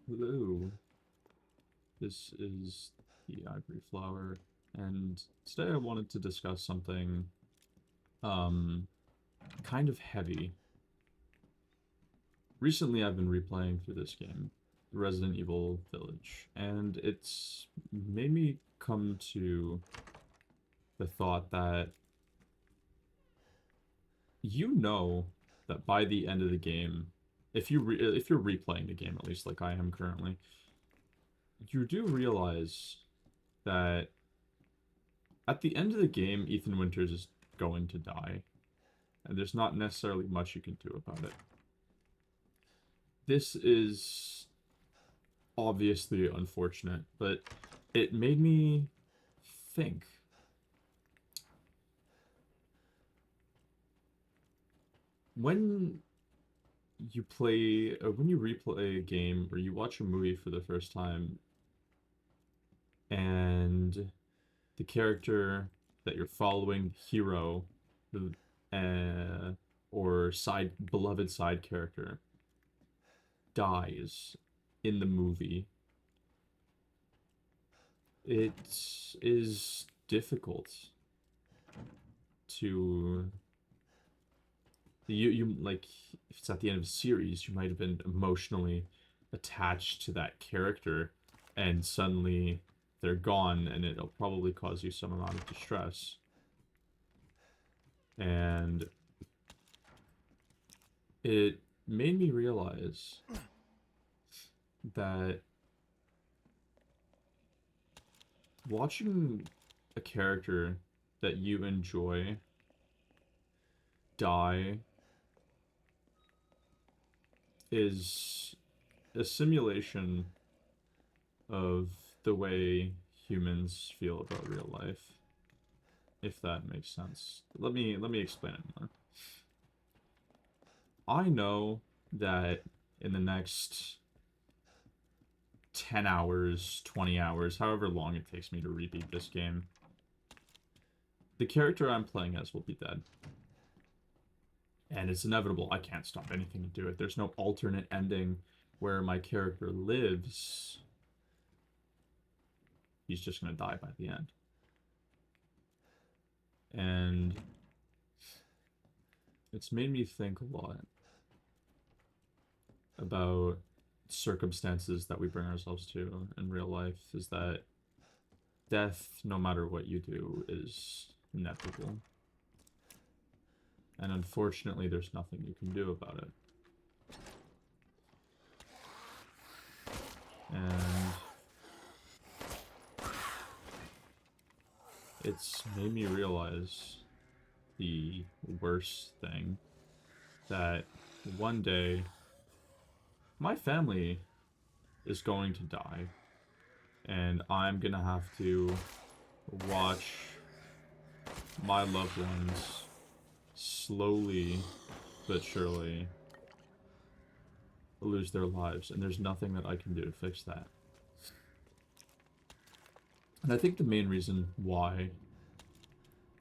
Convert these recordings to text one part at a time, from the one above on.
Hello, this is the Ivory Flower, and today I wanted to discuss something, um, kind of heavy. Recently I've been replaying through this game, Resident Evil Village, and it's made me come to the thought that you know that by the end of the game, if you're replaying the game, at least like I am currently, you do realize that at the end of the game, Ethan Winters is going to die, and there's not necessarily much you can do about it. This is obviously unfortunate, but it made me think. When you play, or when you replay a game, or you watch a movie for the first time, and the character that you're following, the hero, the, uh, or beloved side character, dies in the movie, it is difficult to you like if it's at the end of a series, you might have been emotionally attached to that character, and suddenly they're gone, and it'll probably cause you some amount of distress. And it made me realize that watching a character that you enjoy die is a simulation of the way humans feel about real life, if that makes sense. Let me explain it more. I know that in the next 10 hours, 20 hours, however long it takes me to repeat this game, the character I'm playing as will be dead. And it's inevitable. I can't stop anything to do it. There's no alternate ending where my character lives. He's just going to die by the end. And it's made me think a lot about circumstances that we bring ourselves to in real life, is that death, no matter what you do, is inevitable. And unfortunately, there's nothing you can do about it. And it's made me realize the worst thing, that one day my family is going to die, and I'm gonna have to watch my loved ones slowly but surely lose their lives, and there's nothing that I can do to fix that. And I think the main reason why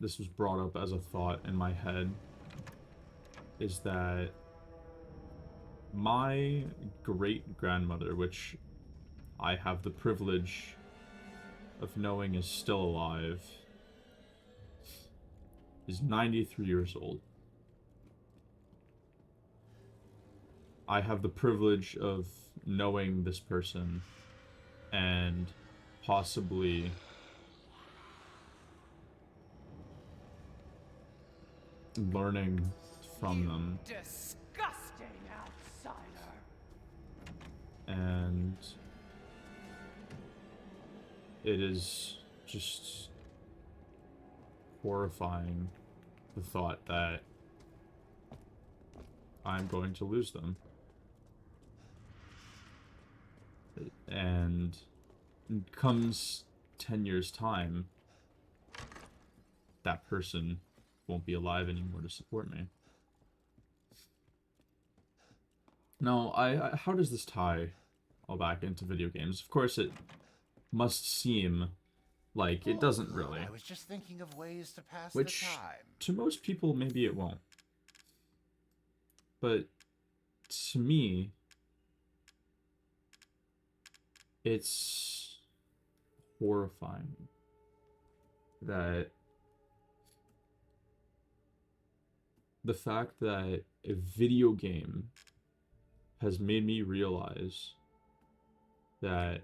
this was brought up as a thought in my head is that my great grandmother, which I have the privilege of knowing is still alive, is 93 years old. I have the privilege of knowing this person and possibly learning from them. Disgusting outsider. And it is just horrifying, the thought that I'm going to lose them. And comes 10 years time, that person won't be alive anymore to support me. Now, how does this tie all back into video games? Of course, it must seem like it doesn't really. I was just thinking of ways to pass the Which, time. to most people, maybe it won't. But to me, it's horrifying that the fact that a video game has made me realize that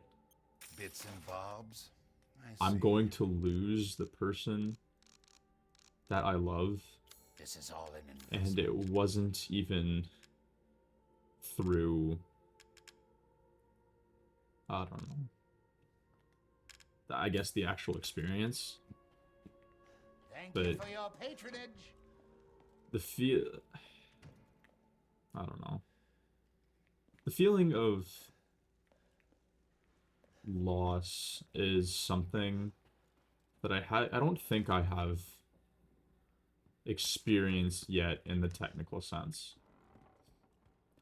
Bits and bobs. I I'm see. going to lose the person that I love, This is all an and investment. it wasn't even through, I don't know, I guess the actual experience, Thank but you for your patronage. the feel, I don't know, the feeling of loss is something that I don't think I have experienced yet in the technical sense.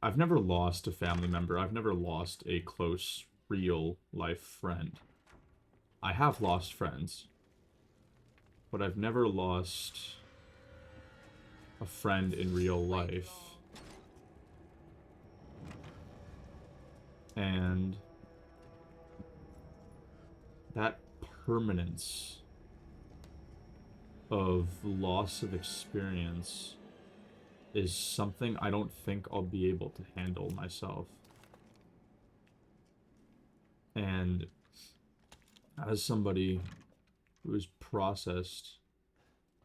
I've never lost a family member. I've never lost a close, real life friend. I have lost friends, but I've never lost a friend in real life. And that permanence of loss of experience is something I don't think I'll be able to handle myself. And as somebody who has processed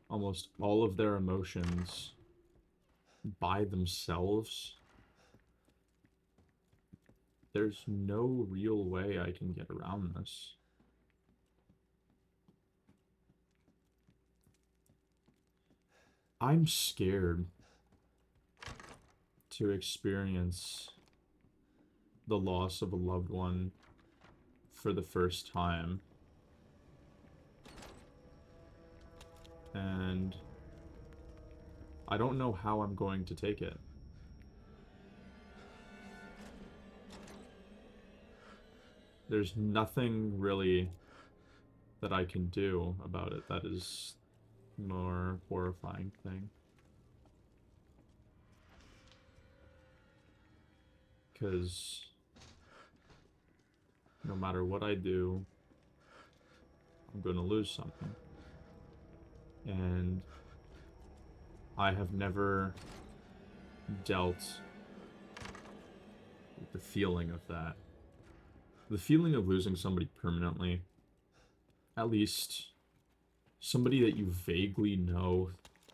almost all of their emotions by themselves, there's no real way I can get around this. I'm scared to experience the loss of a loved one for the first time. And I don't know how I'm going to take it. There's nothing really that I can do about it. That is the more horrifying thing. Because no matter what I do, I'm going to lose something. And I have never dealt with the feeling of that. The feeling of losing somebody permanently, at least somebody that you vaguely know.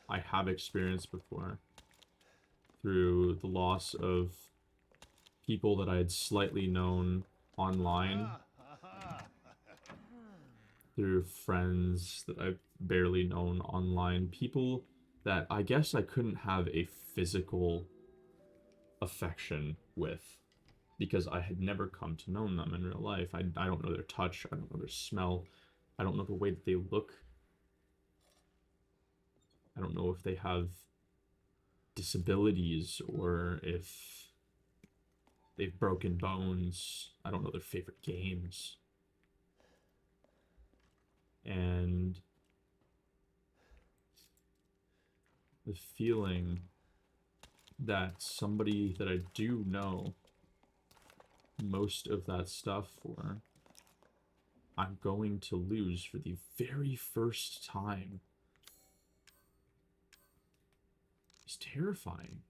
I have experienced before through the loss of people that I had slightly known online, through friends that I've barely known online, people that I guess I couldn't have a physical affection with because I had never come to know them in real life. I don't know their touch, I don't know their smell, I don't know the way that they look, I don't know if they have disabilities or if they've broken bones, I don't know their favorite games. And the feeling that somebody that I do know most of that stuff for, I'm going to lose for the very first time, is terrifying.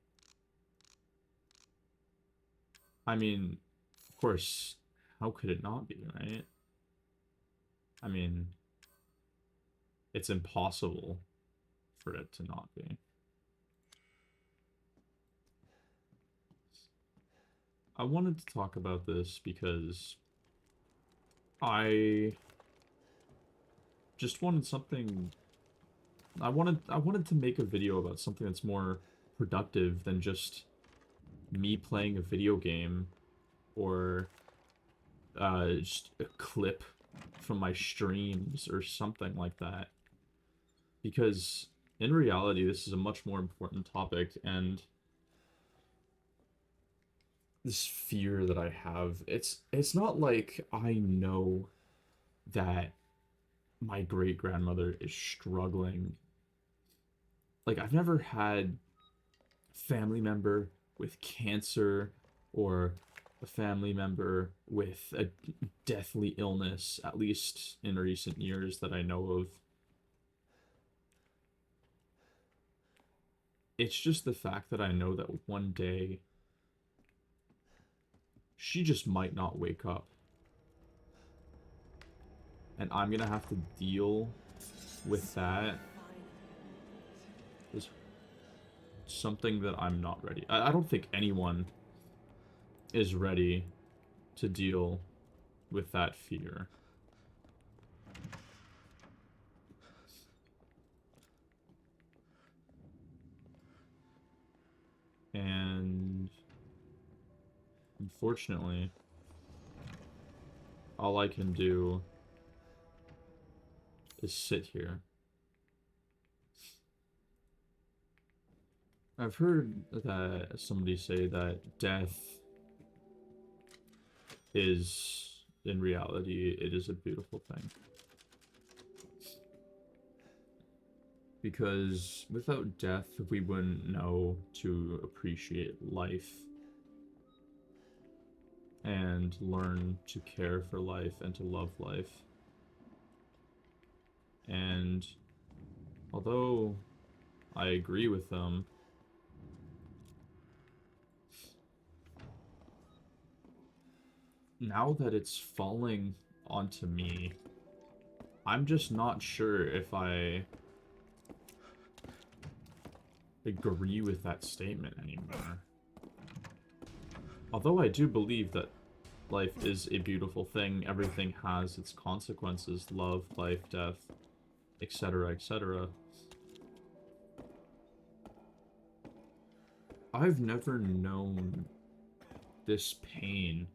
I mean, of course, how could it not be, right? I mean, it's impossible for it to not be. I wanted to talk about this because I just wanted something. I wanted to make a video about something that's more productive than just me playing a video game or just a clip from my streams or something like that. Because in reality, this is a much more important topic, and this fear that I have, it's not like I know that my great grandmother is struggling. Like, I've never had family member with cancer or a family member with a deathly illness, at least in recent years that I know of. It's just the fact that I know that one day she just might not wake up. And I'm gonna have to deal with that is something that I'm not ready. I don't think anyone is ready to deal with that fear. And unfortunately, all I can do is sit here. I've heard that somebody say that death is, in reality, it is a beautiful thing. Because without death, we wouldn't know to appreciate life and learn to care for life and to love life. And although I agree with them, now that it's falling onto me, I'm just not sure if I agree with that statement anymore. Although I do believe that life is a beautiful thing, everything has its consequences, love, life, death, etc., etc. I've never known this pain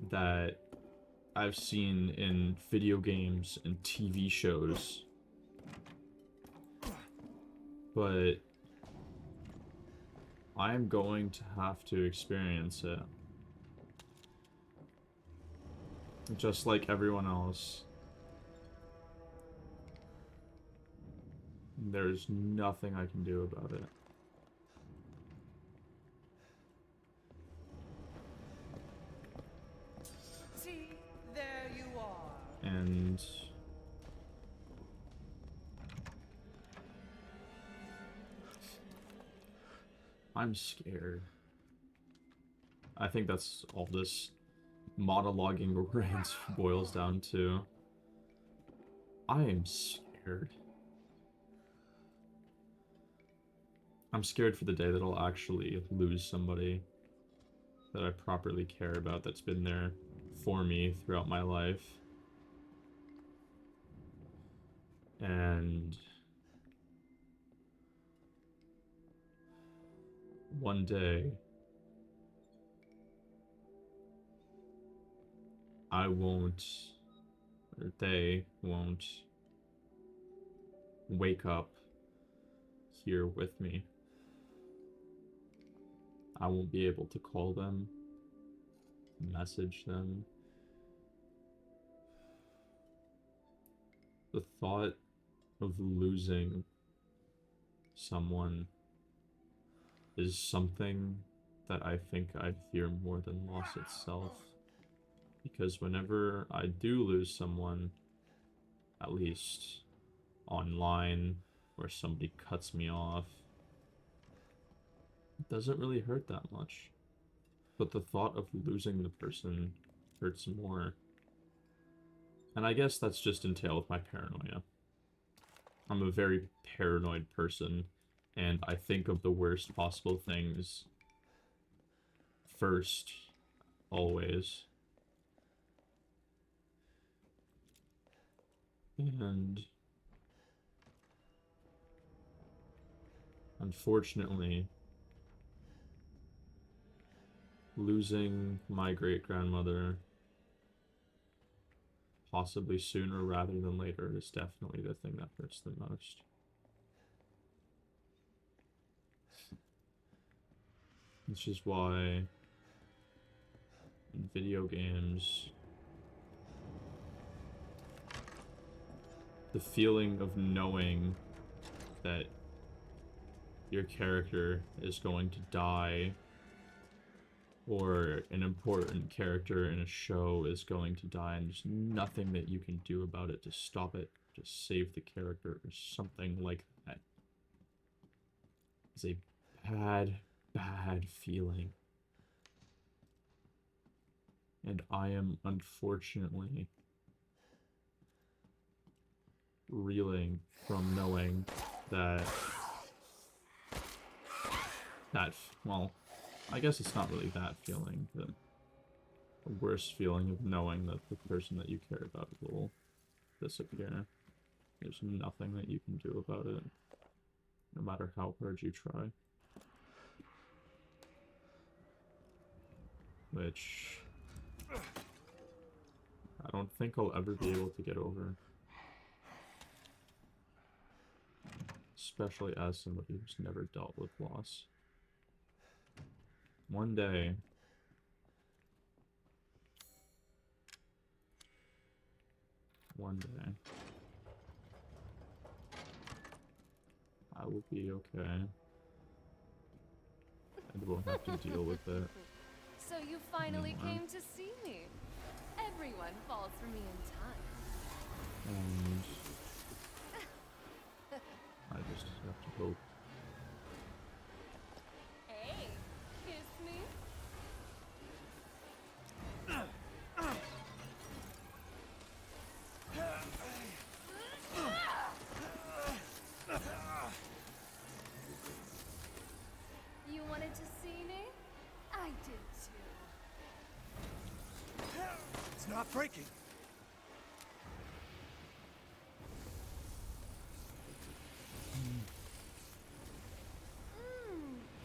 that I've seen in video games and TV shows. But I'm going to have to experience it. Just like everyone else. There's nothing I can do about it. See, there you are. And I'm scared. I think that's all this monologuing rant boils down to. I am scared. I'm scared for the day that I'll actually lose somebody that I properly care about that's been there for me throughout my life. And one day, I won't, or they won't, wake up here with me. I won't be able to call them, message them. The thought of losing someone is something that I think I fear more than loss itself. Because whenever I do lose someone, at least online, where somebody cuts me off, it doesn't really hurt that much. But the thought of losing the person hurts more. And I guess that's just entailed with my paranoia. I'm a very paranoid person, and I think of the worst possible things first, always. And unfortunately, losing my great-grandmother, possibly sooner rather than later, is definitely the thing that hurts the most. Which is why in video games, the feeling of knowing that your character is going to die or an important character in a show is going to die and there's nothing that you can do about it to stop it, just save the character or something like that. It's a bad, bad feeling. And I am unfortunately reeling from knowing that well, I guess it's not really that feeling, but the worst feeling of knowing that the person that you care about will disappear. There's nothing that you can do about it, no matter how hard you try. Which I don't think I'll ever be able to get over. Especially as somebody who's never dealt with loss. One day, I will be okay. And won't have to deal with it. So you finally anymore. came to see me. Everyone falls for me in time. And I just have to hope. Hey, kiss me. You wanted to see me? I did too. It's not breaking.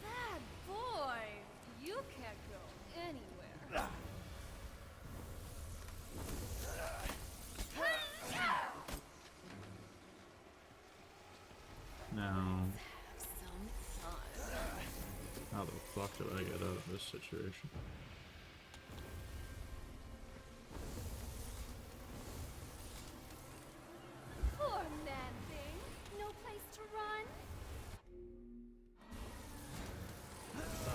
Bad boy. You can't go anywhere. Now, Some fun. how the fuck do I get out of this situation? Poor man thing. No place to run.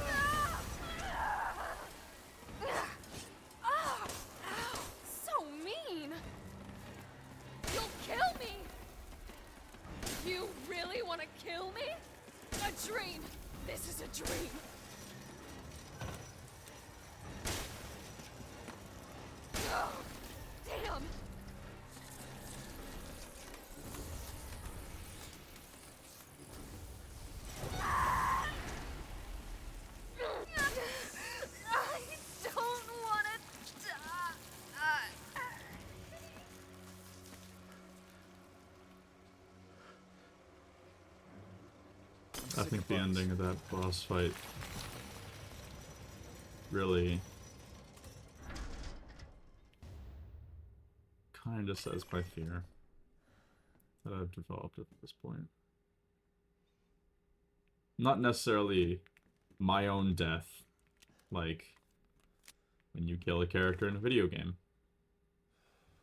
Ah! Ow! So mean. You'll kill me. You really want to kill me? A dream. This is a dream. Oh, damn. I don't want to die. I think the ending of that boss fight really kind of says my fear that I've developed at this point. Not necessarily my own death, like when you kill a character in a video game,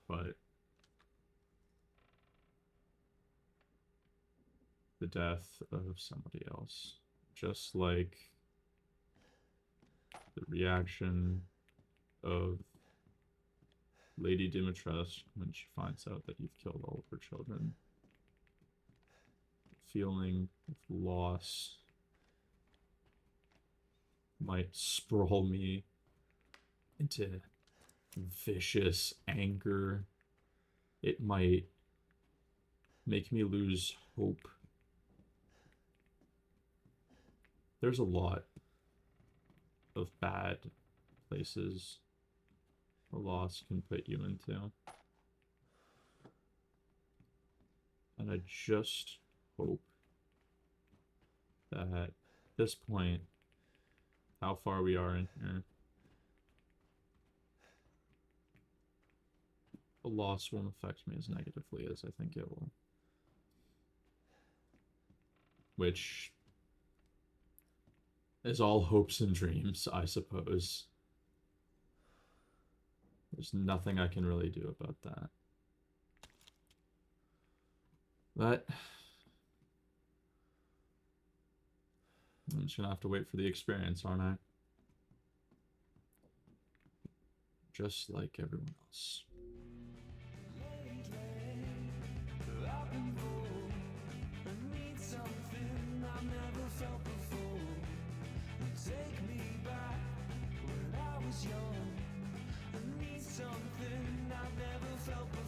but the death of somebody else. Just like the reaction of Lady Dimitrescu when she finds out that you've killed all of her children. Feeling of loss might sprawl me into vicious anger. It might make me lose hope. There's a lot of bad places a loss can put you into. And I just hope that at this point, how far we are in here, the loss won't affect me as negatively as I think it will. Which is all hopes and dreams, I suppose. There's nothing I can really do about that. But I'm just gonna have to wait for the experience, aren't I? just like everyone else. Take me back when I was young. I need something I've never felt before.